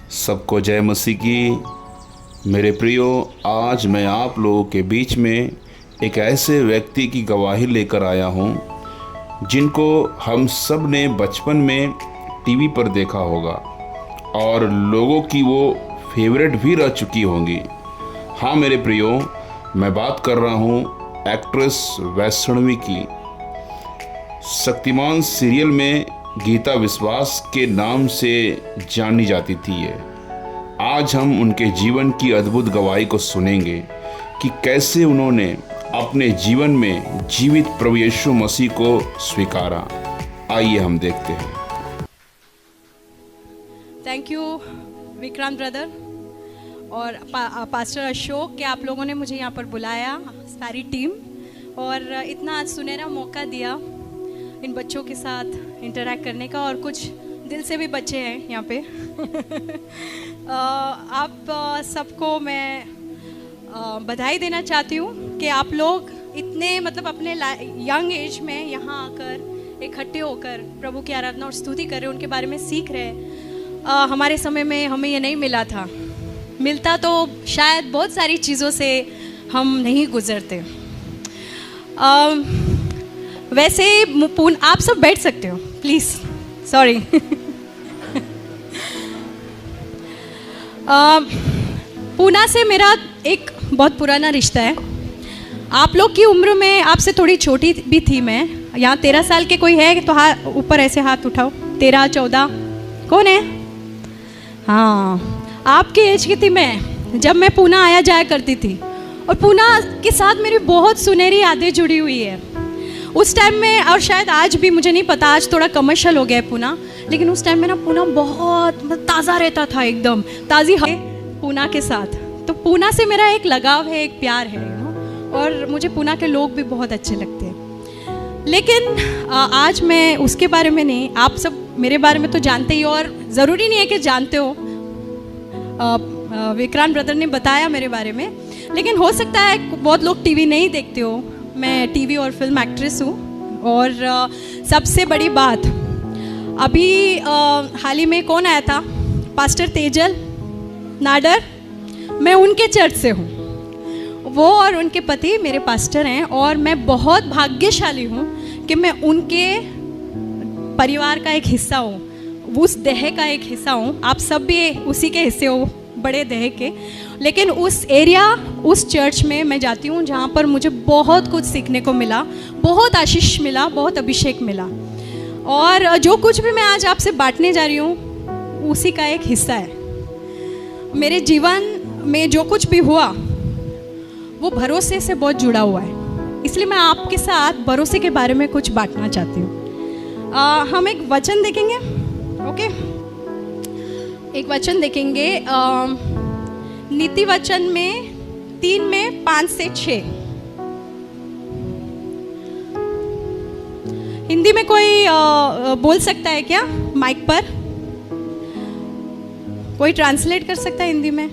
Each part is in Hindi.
सबको जय मसीह की। मेरे प्रियो, आज मैं आप लोगों के बीच में एक ऐसे व्यक्ति की गवाही लेकर आया हूँ जिनको हम सब ने बचपन में टीवी पर देखा होगा और लोगों की वो फेवरेट भी रह चुकी होंगी। हाँ मेरे प्रियो, मैं बात कर रहा हूँ एक्ट्रेस वैष्णवी की। शक्तिमान सीरियल में गीता विश्वास के नाम से जानी जाती थी ये। आज हम उनके जीवन की अद्भुत गवाही को सुनेंगे कि कैसे उन्होंने अपने जीवन में जीवित प्रभु यीशु मसीह को स्वीकारा। आइए हम देखते हैं। थैंक यू विक्रांत ब्रदर और पास्टर अशोक कि आप लोगों ने मुझे यहाँ पर बुलाया, सारी टीम, और इतना आज सुनहरा मौका दिया इन बच्चों के साथ इंटरैक्ट करने का। और कुछ दिल से भी बच्चे हैं यहाँ पे आप सबको मैं बधाई देना चाहती हूँ कि आप लोग इतने अपने यंग एज में यहाँ आकर इकट्ठे होकर प्रभु की आराधना और स्तुति कर रहे, उनके बारे में सीख रहे। हमारे समय में हमें ये नहीं मिला था, मिलता तो शायद बहुत सारी चीज़ों से हम नहीं गुजरते। वैसे आप सब बैठ सकते हो प्लीज़, सॉरी। पूना से मेरा एक बहुत पुराना रिश्ता है। आप लोग की उम्र में आपसे थोड़ी छोटी भी थी मैं। यहाँ 13 साल के कोई है तो हाथ ऊपर ऐसे हाथ उठाओ। 13, 14 कौन है? हाँ, आपके एज की थी मैं जब मैं पूना आया जाया करती थी। और पूना के साथ मेरी बहुत सुनहरी यादें जुड़ी हुई है उस टाइम में। और शायद आज भी, मुझे नहीं पता, आज थोड़ा कमर्शियल हो गया है पूना, लेकिन उस टाइम में ना पूना बहुत ताज़ा रहता था, एकदम ताज़ी हवा पूना के साथ। तो पूना से मेरा एक लगाव है, एक प्यार है, और मुझे पूना के लोग भी बहुत अच्छे लगते हैं। लेकिन आज मैं उसके बारे में नहीं, आप सब मेरे बारे में तो जानते ही, और ज़रूरी नहीं है कि जानते हो। विक्रांत ब्रदर ने बताया मेरे बारे में, लेकिन हो सकता है बहुत लोग टीवी नहीं देखते हो। मैं टीवी और फिल्म एक्ट्रेस हूँ। और सबसे बड़ी बात, अभी हाल ही में कौन आया था? पास्टर तेजल नाडर। मैं उनके चर्च से हूँ। वो और उनके पति मेरे पास्टर हैं, और मैं बहुत भाग्यशाली हूँ कि मैं उनके परिवार का एक हिस्सा हूँ, उस देह का एक हिस्सा हूँ। आप सब भी उसी के हिस्से हो, बड़े देह के। लेकिन उस एरिया, उस चर्च में मैं जाती हूँ जहाँ पर मुझे बहुत कुछ सीखने को मिला, बहुत आशीष मिला, बहुत अभिषेक मिला। और जो कुछ भी मैं आज आपसे बांटने जा रही हूँ उसी का एक हिस्सा है। मेरे जीवन में जो कुछ भी हुआ वो भरोसे से बहुत जुड़ा हुआ है, इसलिए मैं आपके साथ भरोसे के बारे में कुछ बांटना चाहती हूँ। हम एक वचन देखेंगे, ओके? एक वचन देखेंगे नीति वचन में 3 में 5 से 6। हिंदी में कोई बोल सकता है क्या? माइक पर कोई ट्रांसलेट कर सकता है हिंदी में?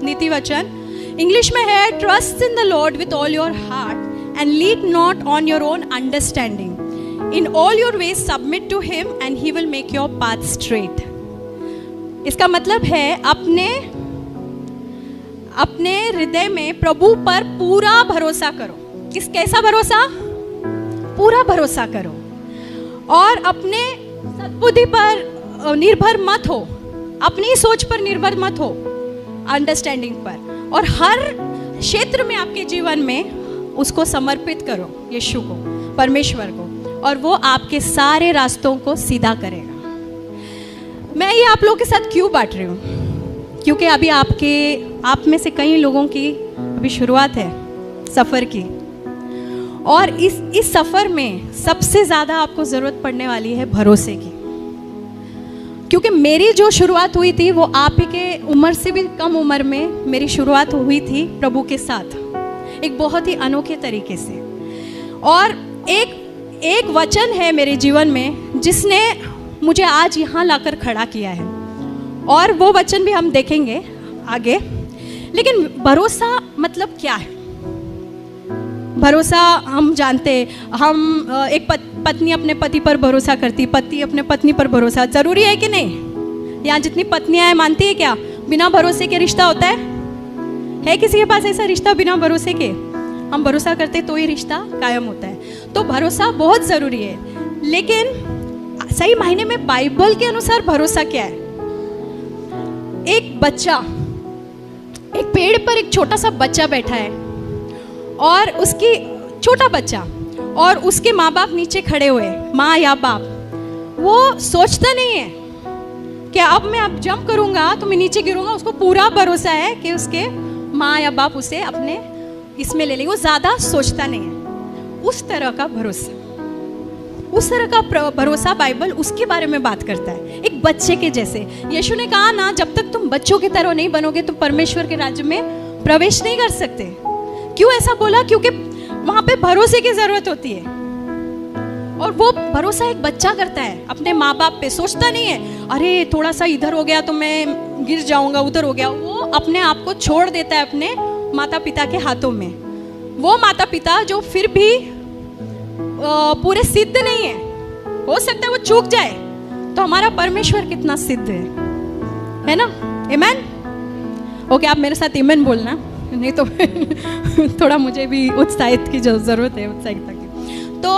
नीति वचन इंग्लिश में है, trust in the lord with all your heart and lead not on your own understanding, in all your ways submit to him and he will make your path straight. इसका मतलब है अपने हृदय में प्रभु पर पूरा भरोसा करो। कैसा भरोसा? पूरा भरोसा करो। और अपने सद्बुद्धि पर निर्भर मत हो, अपनी सोच पर निर्भर मत हो, अंडरस्टैंडिंग पर। और हर क्षेत्र में आपके जीवन में उसको समर्पित करो, यीशु को, परमेश्वर को, और वो आपके सारे रास्तों को सीधा करेगा। मैं ये आप लोगों के साथ क्यों बांट रही हूँ? क्योंकि अभी आप में से कई लोगों की अभी शुरुआत है सफ़र की, और इस सफ़र में सबसे ज़्यादा आपको ज़रूरत पड़ने वाली है भरोसे की। क्योंकि मेरी जो शुरुआत हुई थी वो आप ही के उम्र से भी कम उम्र में मेरी शुरुआत हुई थी प्रभु के साथ, एक बहुत ही अनोखे तरीके से। और एक वचन है मेरे जीवन में जिसने मुझे आज यहाँ लाकर खड़ा किया है, और वो वचन भी हम देखेंगे आगे। लेकिन भरोसा मतलब क्या है? भरोसा हम जानते, हम एक पत्नी अपने पति पर भरोसा करती, पति अपने पत्नी पर भरोसा, ज़रूरी है कि नहीं? यहाँ जितनी पत्नियां हैं मानती है क्या बिना भरोसे के रिश्ता होता है किसी के पास ऐसा रिश्ता बिना भरोसे के? हम भरोसा करते तो ही रिश्ता कायम होता है। तो भरोसा बहुत ज़रूरी है, लेकिन सही मायने में बाइबल के अनुसार भरोसा क्या है? एक बच्चा, एक पेड़ पर एक छोटा सा बच्चा बैठा है और उसकी छोटा बच्चा और उसके माँ बाप नीचे खड़े हुए, माँ या बाप, वो सोचता नहीं है कि अब मैं अब जंप करूँगा तो मैं नीचे गिरूँगा। उसको पूरा भरोसा है कि उसके माँ या बाप उसे अपने इसमें ले लेंगे। वो ज़्यादा सोचता नहीं है। उस तरह का भरोसा, उस तरह का भरोसा बाइबल उसके बारे में बात करता है, एक बच्चे के जैसे। यीशु ने कहा ना, जब तक तुम बच्चों की तरह नहीं बनोगे तुम परमेश्वर के राज्य में प्रवेश नहीं कर सकते। क्यों ऐसा बोला? क्योंकि वहाँ पे भरोसे की जरूरत होती है, और वो भरोसा एक बच्चा करता है अपने माँ बाप पे। सोचता नहीं है अरे थोड़ा सा इधर हो गया तो मैं गिर जाऊंगा, उधर हो गया। वो अपने आप को छोड़ देता है अपने माता पिता के हाथों में। वो माता पिता जो फिर भी पूरे सिद्ध नहीं है, हो सकता है वो चूक जाए, तो हमारा परमेश्वर कितना सिद्ध है ना? आमेन। ओके, आप मेरे साथ आमेन बोलना, नहीं तो थोड़ा मुझे भी उत्साहित की जरूरत है, उत्साहित की। तो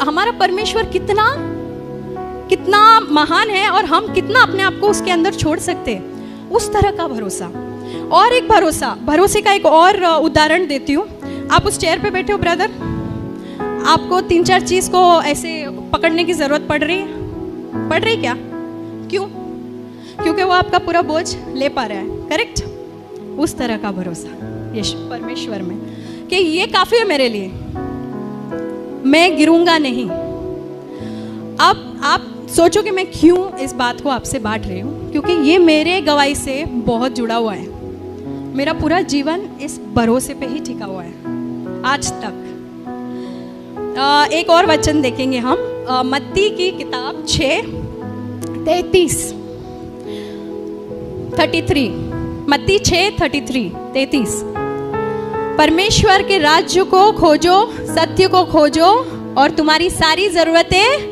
हमारा परमेश्वर कितना कितना महान है और हम कितना अपने आप को उसके अंदर छोड़ सकते हैं, उस तरह का भरोसा। और एक भरोसे का एक और उदाहरण देती हूँ। आप उस चेयर पे बैठे हो ब्रदर, आपको 3-4 चीज़ को ऐसे पकड़ने की ज़रूरत पड़ रही क्या? क्यों? क्योंकि वो आपका पूरा बोझ ले पा रहा है, करेक्ट? उस तरह का भरोसा यीशु परमेश्वर में कि ये काफ़ी है मेरे लिए, मैं गिरूंगा नहीं। अब आप सोचो कि मैं क्यों इस बात को आपसे बांट रही हूँ, क्योंकि ये मेरे गवाही से बहुत जुड़ा हुआ है। मेरा पूरा जीवन इस भरोसे पे ही टिका हुआ है आज तक। एक और वचन देखेंगे हम, मत्ती की किताब 6:33, मत्ती 6:33। परमेश्वर के राज्य को खोजो, सत्य को खोजो, और तुम्हारी सारी जरूरतें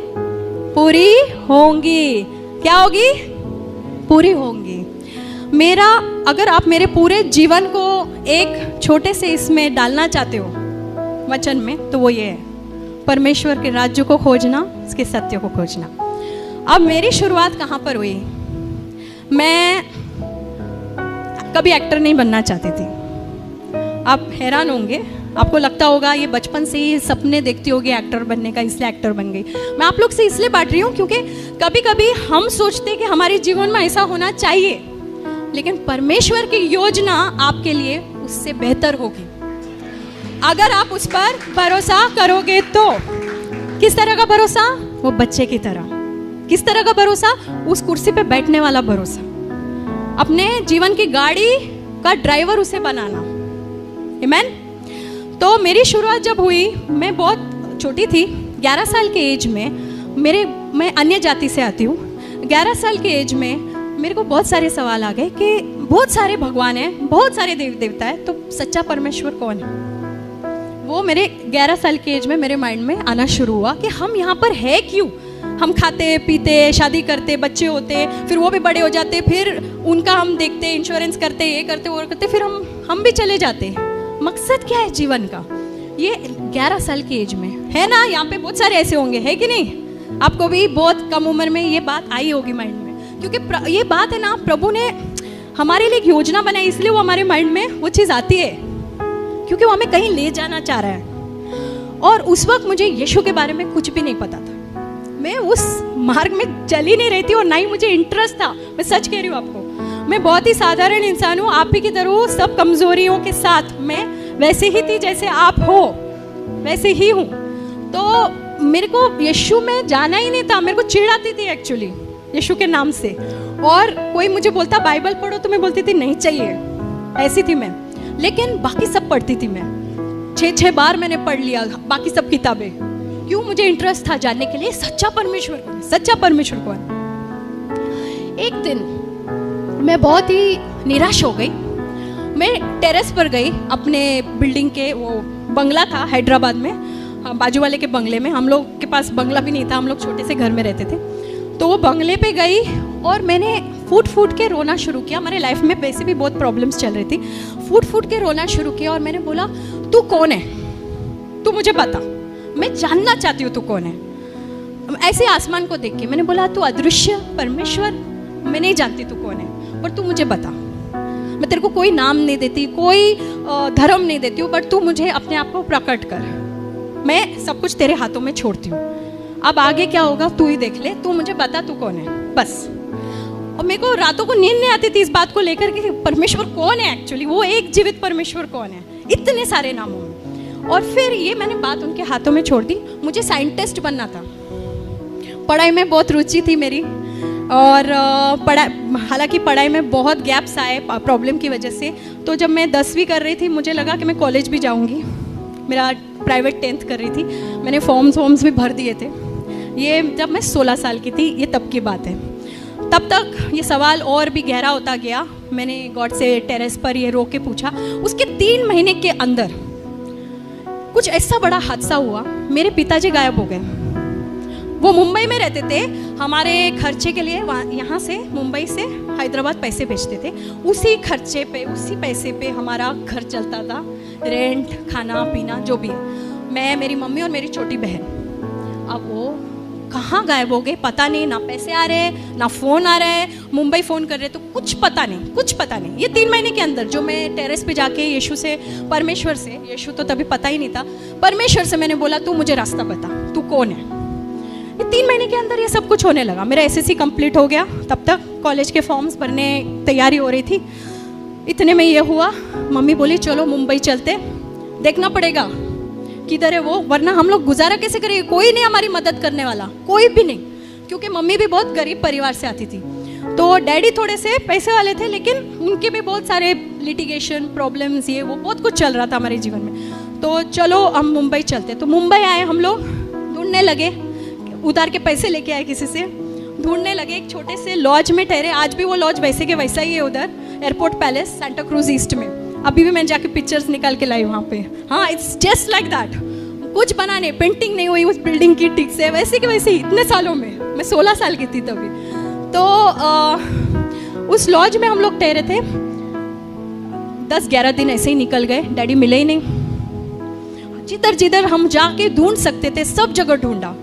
पूरी होंगी। क्या होगी? पूरी होंगी। अगर आप मेरे पूरे जीवन को एक छोटे से इसमें डालना चाहते हो वचन में, तो वो ये है, परमेश्वर के राज्य को खोजना, उसके सत्य को खोजना। अब मेरी शुरुआत कहाँ पर हुई? मैं कभी एक्टर नहीं बनना चाहती थी। आप हैरान होंगे, आपको लगता होगा ये बचपन से ही सपने देखती होगी एक्टर बनने का, इसलिए एक्टर बन गई। मैं आप लोग से इसलिए बांट रही हूँ क्योंकि कभी कभी हम सोचते कि हमारे जीवन में ऐसा होना चाहिए, लेकिन परमेश्वर की योजना आपके लिए उससे बेहतर होगी अगर आप उस पर भरोसा करोगे तो। किस तरह का भरोसा? वो बच्चे की तरह। किस तरह का भरोसा? उस कुर्सी पे बैठने वाला भरोसा, अपने जीवन की गाड़ी का ड्राइवर उसे बनाना। आमेन। तो मेरी शुरुआत जब हुई, मैं बहुत छोटी थी, 11 साल के एज में। मैं अन्य जाति से आती हूँ। 11 साल के एज में मेरे को बहुत सारे सवाल आ गए कि बहुत सारे भगवान हैं, बहुत सारे देवी देवता है, तो सच्चा परमेश्वर कौन है? वो मेरे 11 साल के एज में मेरे माइंड में आना शुरू हुआ कि हम यहाँ पर है क्यों? हम खाते पीते, शादी करते, बच्चे होते, फिर वो भी बड़े हो जाते, फिर उनका हम देखते, इंश्योरेंस करते, ये करते, वो करते, फिर हम भी चले जाते। मकसद क्या है जीवन का? ये 11 साल की एज में है ना। यहाँ पे बहुत सारे ऐसे होंगे, है कि नहीं? आपको भी बहुत कम उम्र में ये बात आई होगी माइंड में, क्योंकि ये बात है ना, प्रभु ने हमारे लिए एक योजना बनाई, इसलिए वो हमारे माइंड में वो चीज़ आती है, क्योंकि वो हमें कहीं ले जाना चाह रहा है। और उस वक्त मुझे यीशु के बारे में कुछ भी नहीं पता था। मैं उस मार्ग में चल ही नहीं रही थी और ना ही मुझे इंटरेस्ट था। मैं सच कह रही हूँ आपको, मैं बहुत ही साधारण इंसान हूँ, आप ही की तरह, सब कमजोरियों के साथ। मैं वैसे ही थी जैसे आप हो, वैसे ही हूँ। तो मेरे को यीशु में जाना ही नहीं था। मेरे को चिढ़ आती थी एक्चुअली यीशु के नाम से, और कोई मुझे बोलता बाइबल पढ़ो तो मैं बोलती थी नहीं चाहिए, ऐसी थी मैं। लेकिन बाकी सब पढ़ती थी मैं, 6 बार मैंने पढ़ लिया बाकी सब किताबें। क्यों? मुझे इंटरेस्ट था जानने के लिए सच्चा परमेश्वर कौन है, सच्चा परमेश्वर कौन। एक दिन मैं बहुत ही निराश हो गई। मैं टेरेस पर गई, अपने बिल्डिंग के, वो बंगला था हैदराबाद में, बाजू वाले के बंगले में। हम लोग के पास बंगला भी नहीं था, हम लोग छोटे से घर में रहते थे। तो वो बंगले पे गई और मैंने फूट फूट के रोना शुरू किया। हमारे लाइफ में वैसे भी बहुत प्रॉब्लम्स चल रही थी। फूट फूट के रोना शुरू किया और मैंने बोला, तू कौन है, तू मुझे बता, मैं जानना चाहती हूँ तू कौन है। ऐसे आसमान को देख के मैंने बोला, तू अदृश्य परमेश्वर, मैं नहीं जानती तू कौन है, पर तू मुझे बता। मैं तेरे को कोई नाम नहीं देती, कोई धर्म नहीं देती हूँ, बट तू मुझे अपने आप को प्रकट कर, मैं सब कुछ तेरे हाथों में छोड़ती हूँ। अब आगे क्या होगा तू ही देख ले, तू मुझे बता तू कौन है, बस। और मेरे को रातों को नींद नहीं आती थी इस बात को लेकर कि परमेश्वर कौन है एक्चुअली, वो एक जीवित परमेश्वर कौन है इतने सारे नामों में। और फिर ये मैंने बात उनके हाथों में छोड़ दी। मुझे साइंटिस्ट बनना था, पढ़ाई में बहुत रुचि थी मेरी, और हालांकि पढ़ाई में बहुत गैप्स आए प्रॉब्लम की वजह से। तो जब मैं 10वीं कर रही थी मुझे लगा कि मैं कॉलेज भी जाऊंगी। मेरा प्राइवेट 10th कर रही थी, मैंने फॉर्म्स भी भर दिए थे। ये जब मैं 16 साल की थी, ये तब की बात है। तब तक ये सवाल और भी गहरा होता गया। मैंने गॉड से टेरेस पर ये रो के पूछा। उसके 3 महीने के अंदर कुछ ऐसा बड़ा हादसा हुआ, मेरे पिताजी गायब हो गए। वो मुंबई में रहते थे, हमारे खर्चे के लिए यहाँ से मुंबई से हैदराबाद पैसे भेजते थे। उसी खर्चे पे, उसी पैसे पे हमारा घर चलता था, रेंट, खाना पीना जो भी है। मैं, मेरी मम्मी और मेरी छोटी बहन। अब वो कहाँ गायब हो गए पता नहीं, ना पैसे आ रहे ना फ़ोन आ रहा है। मुंबई फ़ोन कर रहे तो कुछ पता नहीं। ये 3 महीने के अंदर जो मैं टेरेस पे जाके यीशु से, परमेश्वर से, यीशु तो तभी पता ही नहीं था, परमेश्वर से मैंने बोला, तू मुझे रास्ता बता, तू कौन है। ये 3 महीने के अंदर ये सब कुछ होने लगा। मेरा SSC कंप्लीट हो गया, तब तक कॉलेज के फॉर्म्स भरने तैयारी हो रही थी। इतने में ये हुआ, मम्मी बोली चलो मुंबई चलते, देखना पड़ेगा किधर है वो, वरना हम लोग गुजारा कैसे करेंगे, कोई नहीं हमारी मदद करने वाला, कोई भी नहीं। क्योंकि मम्मी भी बहुत गरीब परिवार से आती थी, तो डैडी थोड़े से पैसे वाले थे, लेकिन उनके भी बहुत सारे लिटिगेशन प्रॉब्लम्स, ये वो बहुत कुछ चल रहा था हमारे जीवन में। तो चलो हम मुंबई चलते। तो मुंबई आए हम लोग, ढूंढने लगे, उधार के पैसे लेके आए किसी से, ढूंढने लगे। एक छोटे से लॉज में ठहरे, आज भी वो लॉज वैसे के वैसा ही है उधर, airport palace, Santa cruise east में। अभी भी मैं जाके पिक्चर्स निकाल के लाई वहाँ पे। हाँ, इट्स जस्ट लाइक दैट। कुछ बना नहीं, पेंटिंग नहीं हुई उस बिल्डिंग की ठीक से, वैसे के वैसे ही इतने सालों में। मैं 16 साल की थी तभी। तो उस लॉज में हम लोग ठहरे थे। 10-11 दिन ऐसे ही निकल गए, डैडी मिले ही नहीं। जिधर जिधर हम जाके ढूंढ सकते थे सब जगह ढूंढा,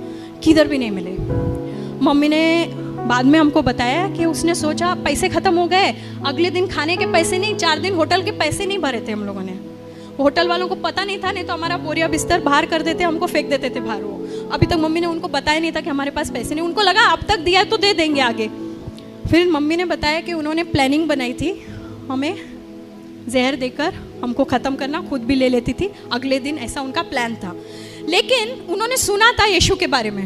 किधर भी नहीं मिले। मम्मी ने बाद में हमको बताया कि उसने सोचा पैसे ख़त्म हो गए, अगले दिन खाने के पैसे नहीं, 4 दिन होटल के पैसे नहीं भरे थे हम लोगों ने। होटल वालों को पता नहीं था, नहीं तो हमारा बोरिया बिस्तर बाहर कर देते, हमको फेंक देते थे बाहर। वो अभी तक मम्मी ने उनको बताया नहीं था कि हमारे पास पैसे नहीं। उनको लगा अब तक दिया है तो दे देंगे आगे। फिर मम्मी ने बताया कि उन्होंने प्लानिंग बनाई थी हमें जहर देकर हमको ख़त्म करना, खुद भी ले लेती थी अगले दिन, ऐसा उनका प्लान था। लेकिन उन्होंने सुना था यीशु के बारे में,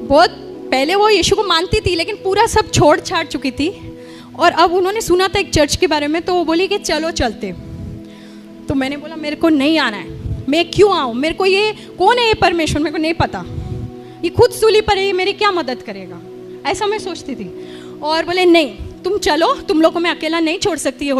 बहुत पहले वो यीशु को मानती थी, लेकिन पूरा सब छोड़ छाड़ चुकी थी। और अब उन्होंने सुना था एक चर्च के बारे में, तो वो बोली कि चलो चलते। तो मैंने बोला मेरे को नहीं आना है, मैं क्यों आऊँ, मेरे को ये कौन है ये परमेश्वर, मेरे को नहीं पता, ये खुद सूली पर है, ये मेरी क्या मदद करेगा, ऐसा मैं सोचती थी। और बोले नहीं तुम चलो, तुम लोग को मैं अकेला नहीं छोड़ सकती है।